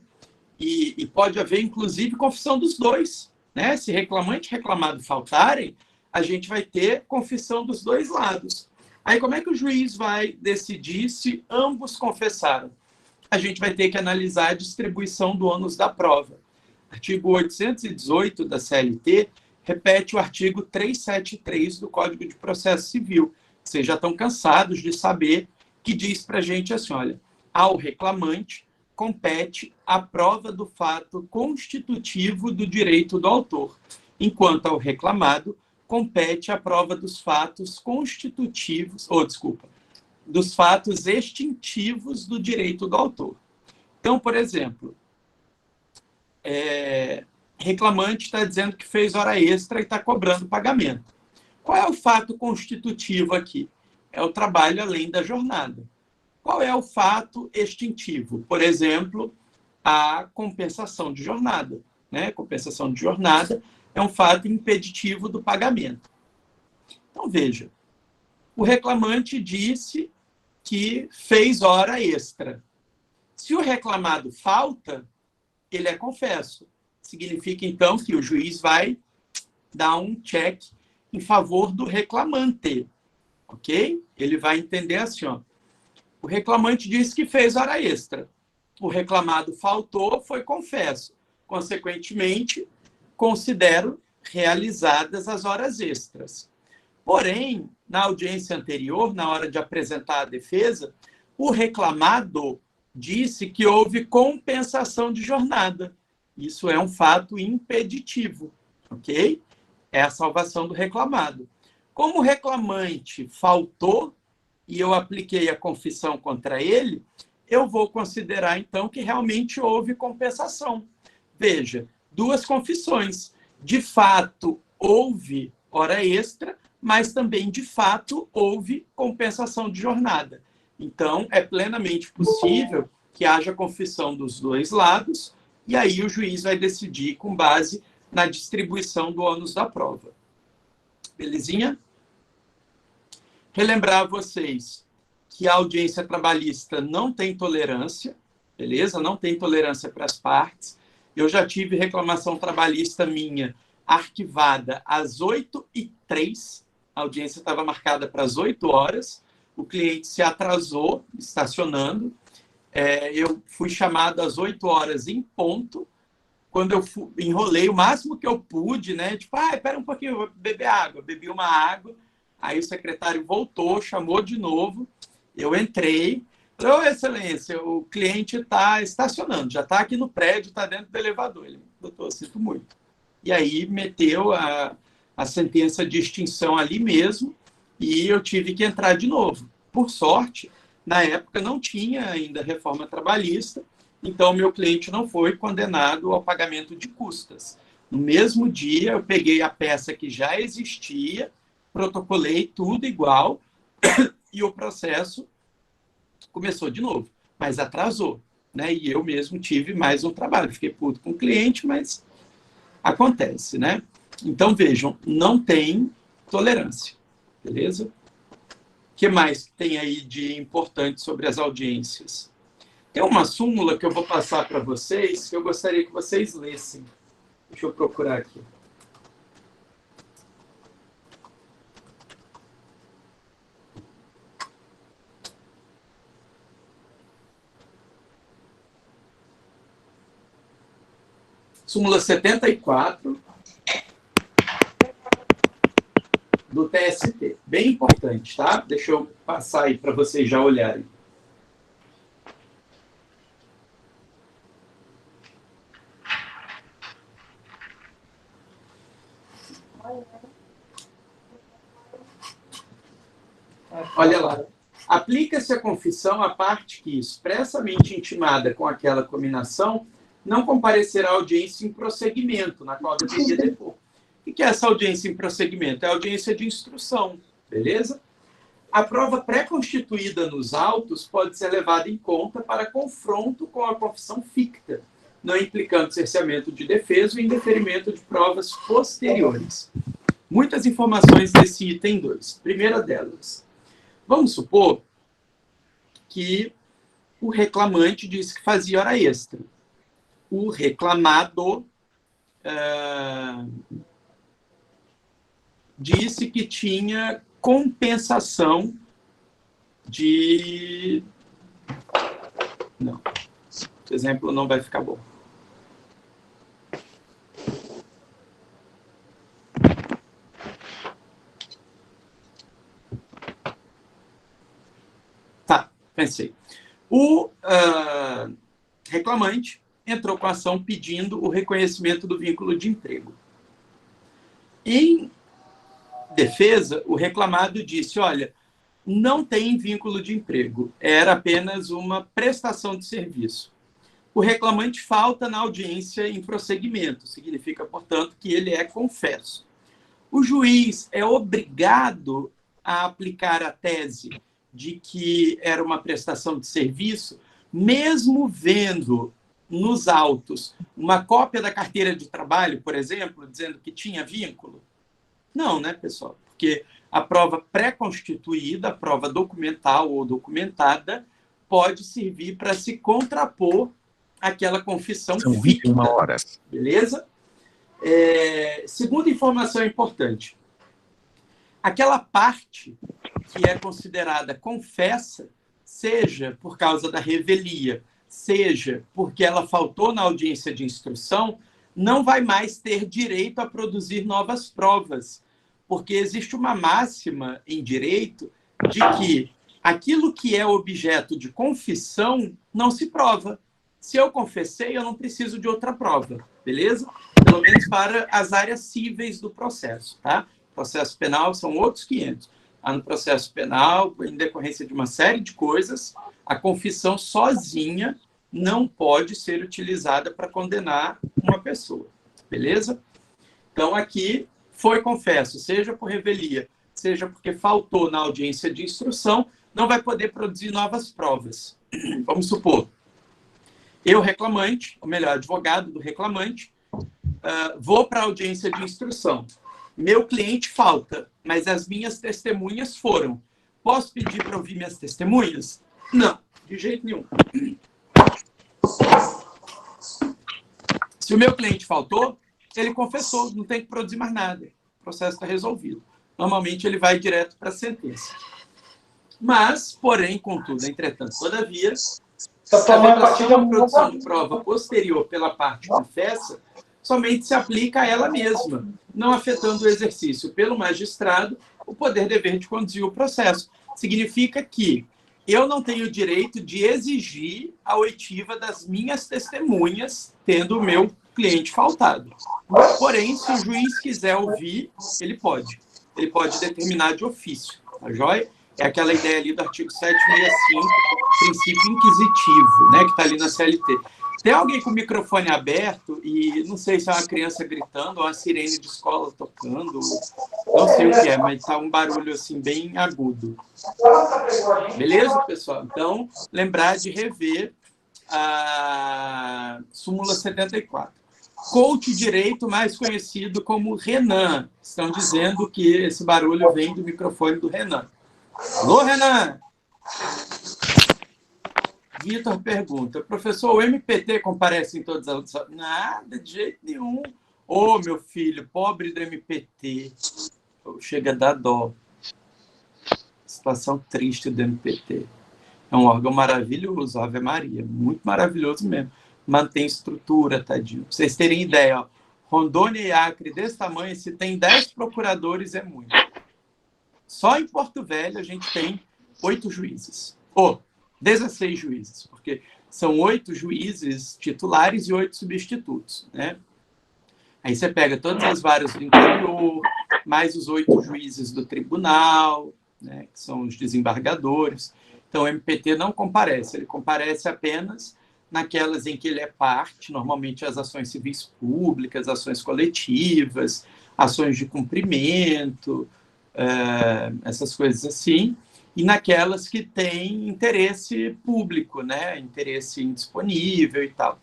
e pode haver, inclusive, confissão dos dois. Né? Se reclamante e reclamado faltarem, a gente vai ter confissão dos dois lados. Aí, como é que o juiz vai decidir se ambos confessaram? A gente vai ter que analisar a distribuição do ônus da prova. Artigo 818 da CLT repete o artigo 373 do Código de Processo Civil. Vocês já estão cansados de saber que diz para a gente assim, olha, ao reclamante compete a prova do fato constitutivo do direito do autor, enquanto ao reclamado compete a prova dos fatos constitutivos, dos fatos extintivos do direito do autor. Então, por exemplo, reclamante está dizendo que fez hora extra e está cobrando pagamento. Qual é o fato constitutivo aqui? É o trabalho além da jornada. Qual é o fato extintivo? Por exemplo, a compensação de jornada. Né? Compensação de jornada é um fato impeditivo do pagamento. Então, veja, o reclamante disse que fez hora extra. Se o reclamado falta, ele é confesso. Significa, então, que o juiz vai dar um check em favor do reclamante. Ok? Ele vai entender assim, ó. O reclamante disse que fez hora extra. O reclamado faltou, foi confesso. Consequentemente, considero realizadas as horas extras. Porém, na audiência anterior, na hora de apresentar a defesa, o reclamado disse que houve compensação de jornada. Isso é um fato impeditivo, ok? É a salvação do reclamado. Como o reclamante faltou e eu apliquei a confissão contra ele, eu vou considerar, então, que realmente houve compensação. Veja, duas confissões. De fato, houve hora extra, mas também, de fato, houve compensação de jornada. Então, é plenamente possível que haja confissão dos dois lados, e aí o juiz vai decidir com base na distribuição do ônus da prova. Belezinha? Relembrar a vocês que a audiência trabalhista não tem tolerância, beleza? Não tem tolerância para as partes. Eu já tive reclamação trabalhista minha arquivada às 8h03, a audiência estava marcada para as 8 horas, o cliente se atrasou, estacionando, eu fui chamado às 8 horas em ponto, quando eu enrolei o máximo que eu pude, né? Tipo, espera um pouquinho, eu vou beber água. Bebi uma água, aí o secretário voltou, chamou de novo, eu entrei, Ô, excelência, o cliente está estacionando, já está aqui no prédio, está dentro do elevador. Ele, doutor, sinto muito. E aí meteu a sentença de extinção ali mesmo e eu tive que entrar de novo. Por sorte, na época não tinha ainda reforma trabalhista, então meu cliente não foi condenado ao pagamento de custas. No mesmo dia, eu peguei a peça que já existia, protocolei tudo igual e o processo começou de novo, mas atrasou, né? E eu mesmo tive mais um trabalho. Fiquei puto com o cliente, mas acontece, né? Então, vejam, não tem tolerância, beleza? O que mais tem aí de importante sobre as audiências? Tem uma súmula que eu vou passar para vocês, que eu gostaria que vocês lessem. Deixa eu procurar aqui. Súmula 74 do TST. Bem importante, tá? Deixa eu passar aí para vocês já olharem. Olha lá. Aplica-se a confissão à parte que, expressamente intimada com aquela cominação, não comparecerá à audiência em prosseguimento, na qual deveria depor. O que é essa audiência em prosseguimento? É a audiência de instrução, beleza? A prova pré-constituída nos autos pode ser levada em conta para confronto com a confissão ficta, não implicando cerceamento de defesa e indeferimento de provas posteriores. Muitas informações desse item 2. Primeira delas, vamos supor que o reclamante disse que fazia hora extra. O reclamado disse que tinha compensação de... Não, esse exemplo não vai ficar bom. Tá, pensei. O reclamante entrou com a ação pedindo o reconhecimento do vínculo de emprego. Em defesa, o reclamado disse, olha, não tem vínculo de emprego, era apenas uma prestação de serviço. O reclamante falta na audiência em prosseguimento, significa, portanto, que ele é confesso. O juiz é obrigado a aplicar a tese de que era uma prestação de serviço, mesmo vendo nos autos uma cópia da carteira de trabalho, por exemplo, dizendo que tinha vínculo? Não, né, pessoal? Porque a prova pré-constituída, a prova documental ou documentada, pode servir para se contrapor àquela confissão São ficta. 21 horas. Beleza? Segunda informação importante. Aquela parte que é considerada confessa, seja por causa da revelia, seja porque ela faltou na audiência de instrução, não vai mais ter direito a produzir novas provas, porque existe uma máxima em direito de que aquilo que é objeto de confissão não se prova. Se eu confessei, eu não preciso de outra prova, beleza? Pelo menos para as áreas cíveis do processo, tá? Processo penal são outros 500. No processo penal, em decorrência de uma série de coisas, a confissão sozinha não pode ser utilizada para condenar uma pessoa, beleza? Então, aqui foi confesso, seja por revelia, seja porque faltou na audiência de instrução, não vai poder produzir novas provas. Vamos supor, eu, reclamante, ou melhor, advogado do reclamante, vou para a audiência de instrução. Meu cliente falta, mas as minhas testemunhas foram. Posso pedir para ouvir minhas testemunhas? Não, de jeito nenhum. Se o meu cliente faltou, ele confessou, não tem que produzir mais nada. O processo está resolvido. Normalmente, ele vai direto para a sentença. Mas, porém, contudo, entretanto, todavia, se a votação ou produção de prova posterior pela parte confessa, somente se aplica a ela mesma, não afetando o exercício pelo magistrado o poder dever de conduzir o processo. Significa que eu não tenho o direito de exigir a oitiva das minhas testemunhas, tendo o meu cliente faltado. Porém, se o juiz quiser ouvir, ele pode. Ele pode determinar de ofício, tá joia? É aquela ideia ali do artigo 765, princípio inquisitivo, né, que está ali na CLT. Tem alguém com o microfone aberto e não sei se é uma criança gritando ou uma sirene de escola tocando, não sei o que é, mas está um barulho assim bem agudo. Beleza, pessoal? Então, lembrar de rever a súmula 74. Coach Direito, mais conhecido como Renan. Estão dizendo que esse barulho vem do microfone do Renan. Alô, Renan? Vitor pergunta, professor, o MPT comparece em todas as audições? Nada, de jeito nenhum. Ô, meu filho, pobre do MPT. Chega a dar dó. Situação triste do MPT. É um órgão maravilhoso, Ave Maria. Muito maravilhoso mesmo. Mantém estrutura, tadinho. Pra vocês terem ideia, ó, Rondônia e Acre desse tamanho, se tem 10 procuradores, é muito. Só em Porto Velho a gente tem 8 juízes. 16 juízes, porque são 8 juízes titulares e 8 substitutos, né? Aí você pega todas as varas do interior, mais os 8 juízes do tribunal, né, que são os desembargadores. Então, o MPT não comparece, ele comparece apenas naquelas em que ele é parte, normalmente as ações civis públicas, ações coletivas, ações de cumprimento, essas coisas assim, e naquelas que têm interesse público, né, interesse indisponível e tal.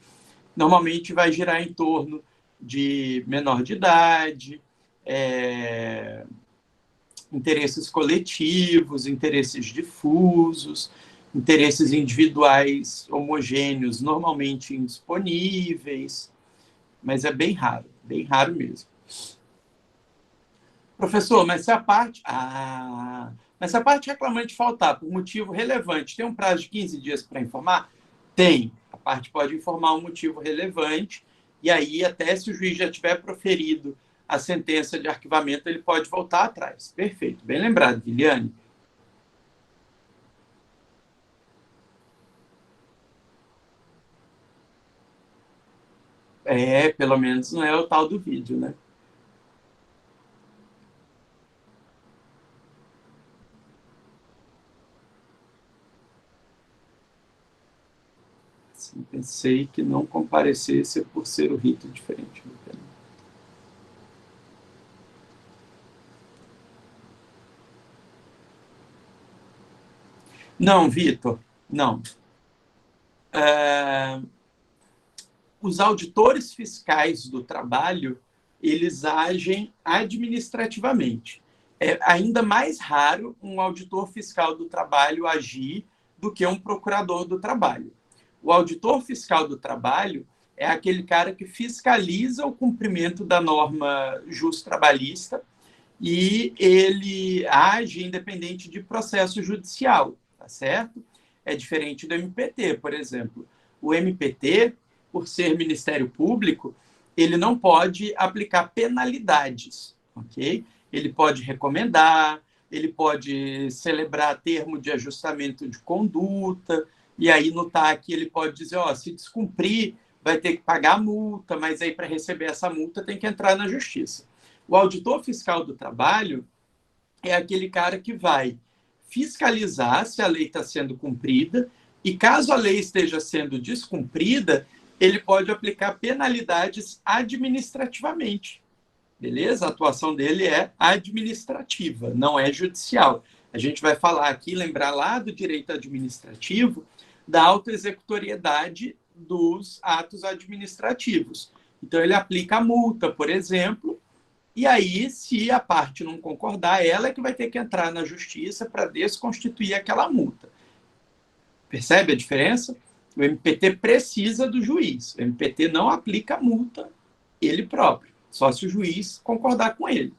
Normalmente vai girar em torno de menor de idade, interesses coletivos, interesses difusos, interesses individuais homogêneos, normalmente indisponíveis, mas é bem raro mesmo. Professor, mas se a parte... mas se a parte reclamante faltar por motivo relevante, tem um prazo de 15 dias para informar? Tem. A parte pode informar um motivo relevante, e aí, até se o juiz já tiver proferido a sentença de arquivamento, ele pode voltar atrás. Perfeito. Bem lembrado, Liliane. Pelo menos não é o tal do vídeo, né? Assim, pensei que não comparecesse por ser o rito diferente do penal. Não, Vitor, não. Os auditores fiscais do trabalho, eles agem administrativamente. É ainda mais raro um auditor fiscal do trabalho agir do que um procurador do trabalho. O auditor fiscal do trabalho é aquele cara que fiscaliza o cumprimento da norma justo-trabalhista e ele age independente de processo judicial, tá certo? É diferente do MPT, por exemplo. O MPT, por ser Ministério Público, ele não pode aplicar penalidades, ok? Ele pode recomendar, ele pode celebrar termo de ajustamento de conduta, e aí no TAC ele pode dizer, se descumprir, vai ter que pagar a multa, mas aí para receber essa multa tem que entrar na justiça. O auditor fiscal do trabalho é aquele cara que vai fiscalizar se a lei está sendo cumprida e, caso a lei esteja sendo descumprida, ele pode aplicar penalidades administrativamente. Beleza? A atuação dele é administrativa, não é judicial. A gente vai falar aqui, lembrar lá do direito administrativo, da autoexecutoriedade dos atos administrativos. Então, ele aplica a multa, por exemplo, e aí, se a parte não concordar, ela é que vai ter que entrar na justiça para desconstituir aquela multa. Percebe a diferença? O MPT precisa do juiz. O MPT não aplica a multa ele próprio, só se o juiz concordar com ele.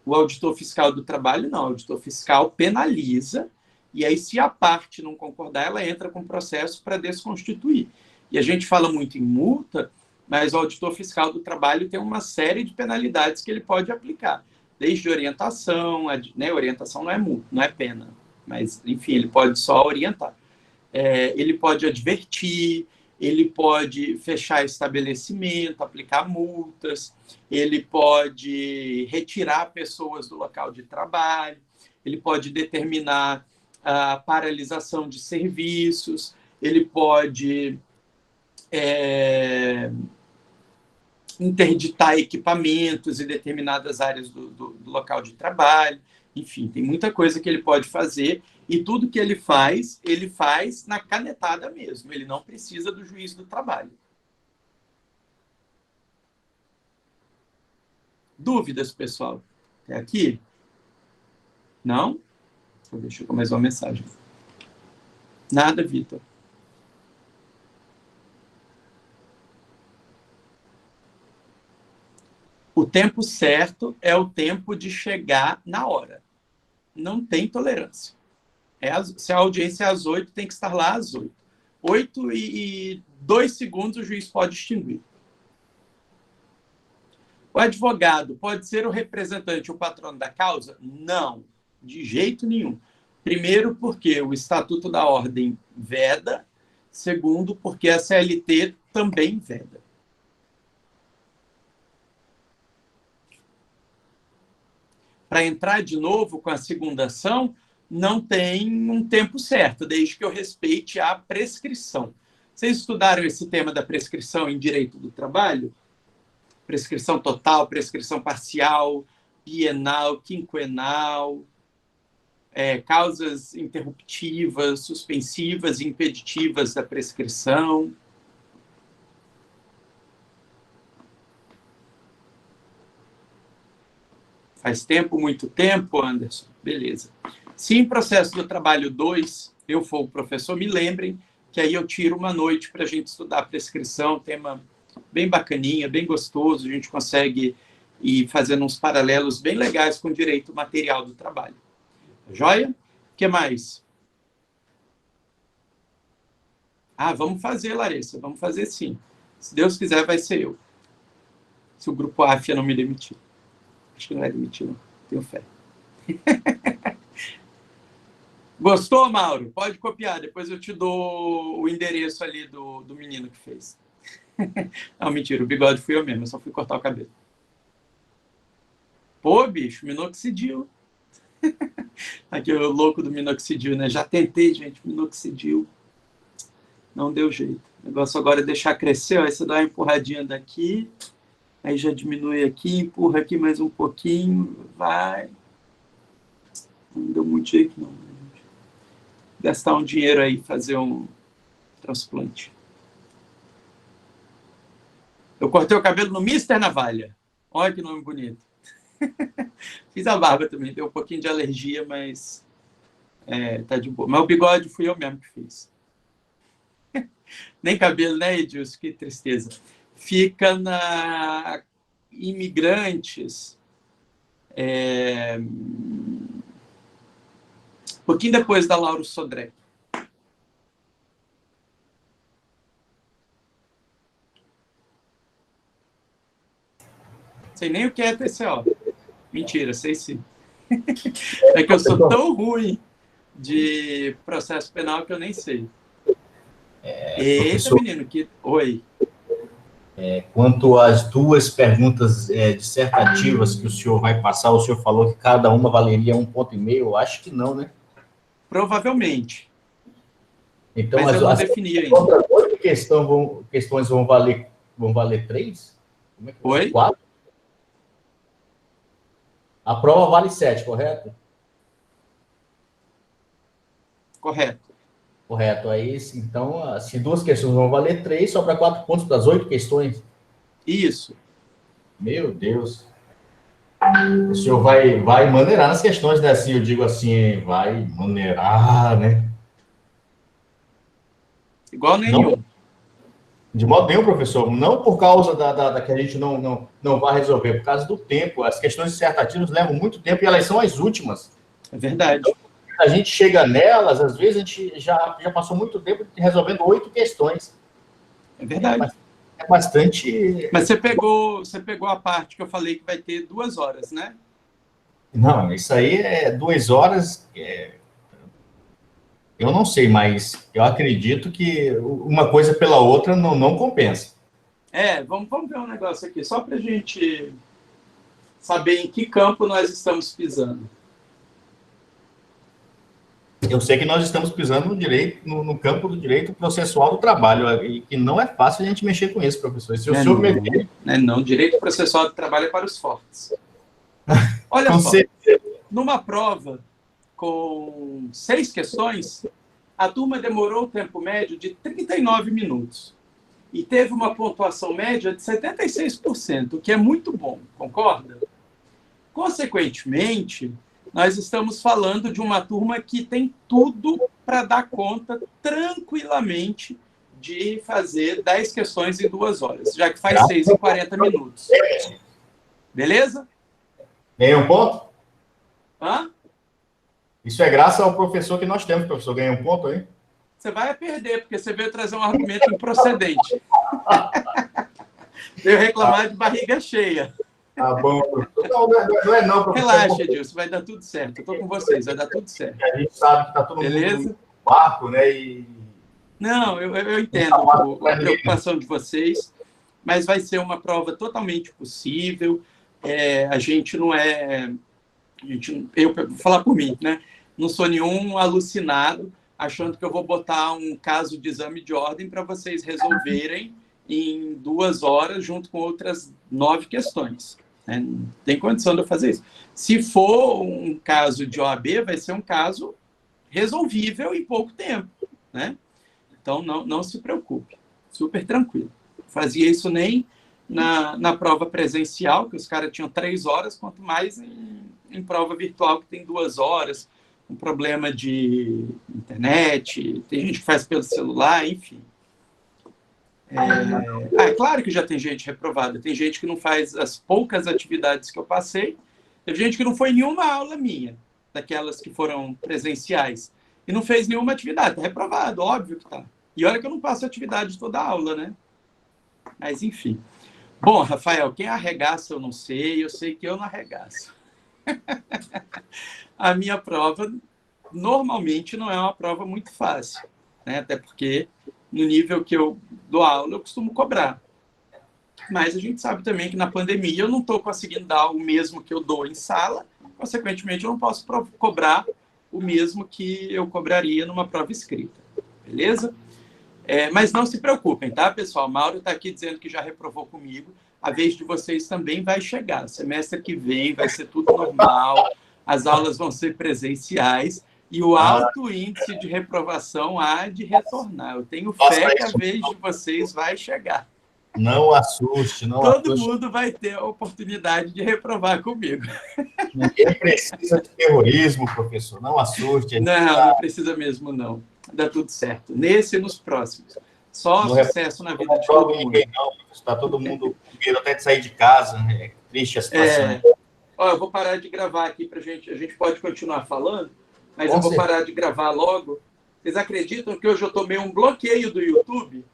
O auditor fiscal do trabalho, não. O auditor fiscal penaliza, e aí, se a parte não concordar, ela entra com processo para desconstituir. E a gente fala muito em multa, mas o auditor fiscal do trabalho tem uma série de penalidades que ele pode aplicar, desde orientação, né? Orientação não é multa, não é pena. Mas, enfim, ele pode só orientar. Ele pode advertir, ele pode fechar estabelecimento, aplicar multas, ele pode retirar pessoas do local de trabalho, ele pode determinar a paralisação de serviços, ele pode interditar equipamentos em determinadas áreas do local de trabalho. Enfim, tem muita coisa que ele pode fazer, e tudo que ele faz na canetada mesmo. Ele não precisa do juiz do trabalho. Dúvidas, pessoal? Até aqui? Não? Deixa eu começar mais uma mensagem. Nada, Vitor. O tempo certo é o tempo de chegar na hora. Não tem tolerância. Se a audiência é às 8, tem que estar lá às 8. 8 e 2 segundos o juiz pode extinguir. O advogado pode ser o representante, o patrono da causa? Não, de jeito nenhum. Primeiro, porque o Estatuto da Ordem veda. Segundo, porque a CLT também veda. Para entrar de novo com a segunda ação, não tem um tempo certo, desde que eu respeite a prescrição. Vocês estudaram esse tema da prescrição em direito do trabalho? Prescrição total, prescrição parcial, bienal, quinquenal, causas interruptivas, suspensivas e impeditivas da prescrição. Faz tempo, muito tempo, Anderson? Beleza. Se em processo do trabalho 2 eu for o professor, me lembrem que aí eu tiro uma noite para a gente estudar a prescrição, tema bem bacaninha, bem gostoso, a gente consegue ir fazendo uns paralelos bem legais com o direito material do trabalho. Joia? O que mais? Vamos fazer, Larissa, vamos fazer sim. Se Deus quiser, vai ser eu. Se o grupo AFIA não me demitir. Acho que não vai demitir, não. Tenho fé. Gostou, Mauro? Pode copiar. Depois eu te dou o endereço ali do menino que fez. Não, mentira. O bigode fui eu mesmo. Eu só fui cortar o cabelo. Pô, bicho, minoxidil. Aqui o louco do minoxidil, né? Já tentei, gente, minoxidil. Não deu jeito. O negócio agora é deixar crescer. Ó. Aí você dá uma empurradinha daqui. Aí já diminui aqui, empurra aqui mais um pouquinho. Vai. Não deu muito jeito, não. Gastar um dinheiro aí, fazer um transplante. Eu cortei o cabelo no Mister Navalha. Olha que nome bonito. Fiz a barba também, deu um pouquinho de alergia, mas tá de boa. Mas o bigode fui eu mesmo que fiz. Nem cabelo, né, Edilson? Que tristeza. Fica na Imigrantes, um pouquinho depois da Lauro Sodré. Sei nem o que é TCO. Mentira, sei sim. É que eu sou tão ruim de processo penal que eu nem sei. Eita, menino, que... Oi. Quanto às duas perguntas dissertativas que o senhor vai passar, o senhor falou que cada uma valeria 1,5 ponto. Eu acho que não, né? Provavelmente. Então, mas eu não defini ainda. Outras 8 questões vão valer 3? Como é que Oi? 4? A prova vale 7, correto? Correto. Correto. Aí, então, se 2 questões vão valer 3, sobra 4 pontos para as 8 questões. Isso. Meu Deus. O senhor vai maneirar nas questões, né? Assim, eu digo assim, vai maneirar, né? Igual nenhum. Não, de modo nenhum, professor. Não por causa da que a gente não vai resolver, por causa do tempo. As questões dissertativas levam muito tempo e elas são as últimas. É verdade. Então, a gente chega nelas, às vezes a gente já passou muito tempo resolvendo 8 questões. É verdade. É bastante... Mas você pegou a parte que eu falei que vai ter 2 horas, né? Não, isso aí é 2 horas... Eu não sei, mas eu acredito que uma coisa pela outra não compensa. Vamos ver um negócio aqui, só para a gente saber em que campo nós estamos pisando. Eu sei que nós estamos pisando no direito, no campo do direito processual do trabalho, e que não é fácil a gente mexer com isso, professor. Se o senhor meter... Não, direito processual do trabalho é para os fortes. Olha só, numa prova com 6 questões, a turma demorou um tempo médio de 39 minutos. E teve uma pontuação média de 76%, o que é muito bom, concorda? Consequentemente, nós estamos falando de uma turma que tem tudo para dar conta tranquilamente de fazer 10 questões em 2 horas, já que faz 6 em 40 minutos. Beleza? Ganhei um ponto? Hã? Isso é graças ao professor que nós temos, professor. Ganhei um ponto aí? Você vai perder, porque você veio trazer um argumento improcedente. Veio reclamar de barriga cheia. Tá bom, professor. Não é não, professor. Relaxa, Edilson, vai dar tudo certo. Eu estou com vocês, vai dar tudo certo. A gente sabe que está todo mundo no barco, né? Não, eu entendo a preocupação de vocês, mas vai ser uma prova totalmente possível. A gente não é... eu vou falar por mim, né? Não sou nenhum alucinado achando que eu vou botar um caso de exame de ordem para vocês resolverem em 2 horas, junto com outras 9 questões. Não tem condição de eu fazer isso. Se for um caso de OAB, vai ser um caso resolvível em pouco tempo, né? Então, não se preocupe. Super tranquilo. Fazia isso nem na prova presencial, que os caras tinham 3 horas, quanto mais em prova virtual, que tem 2 horas, um problema de internet, tem gente que faz pelo celular, enfim. É claro que já tem gente reprovada, tem gente que não faz as poucas atividades que eu passei, teve gente que não foi em nenhuma aula minha, daquelas que foram presenciais, e não fez nenhuma atividade, está reprovado, óbvio que está. E olha que eu não passo atividade toda a aula, né? Mas, enfim. Bom, Rafael, quem arregaça eu não sei, eu sei que eu não arregaço. A minha prova, normalmente, não é uma prova muito fácil, né? Até porque, no nível que eu dou aula, eu costumo cobrar. Mas a gente sabe também que na pandemia eu não estou conseguindo dar o mesmo que eu dou em sala, consequentemente, eu não posso cobrar o mesmo que eu cobraria numa prova escrita. Beleza? Mas não se preocupem, tá, pessoal? Mauro está aqui dizendo que já reprovou comigo. A vez de vocês também vai chegar. Semestre que vem vai ser tudo normal, as aulas vão ser presenciais e o alto índice de reprovação há de retornar. Eu tenho fé que a vez de vocês vai chegar. Não assuste, não assuste. Todo mundo vai ter a oportunidade de reprovar comigo. Ninguém precisa de terrorismo, professor. Não assuste. Não precisa mesmo, não. Dá tudo certo. Nesse e nos próximos. Só sucesso na vida de todo mundo. Está todo mundo com medo até de sair de casa. É triste a situação. Eu vou parar de gravar aqui para gente. A gente pode continuar falando, mas eu vou parar de gravar logo. Vocês acreditam que hoje eu tomei um bloqueio do YouTube?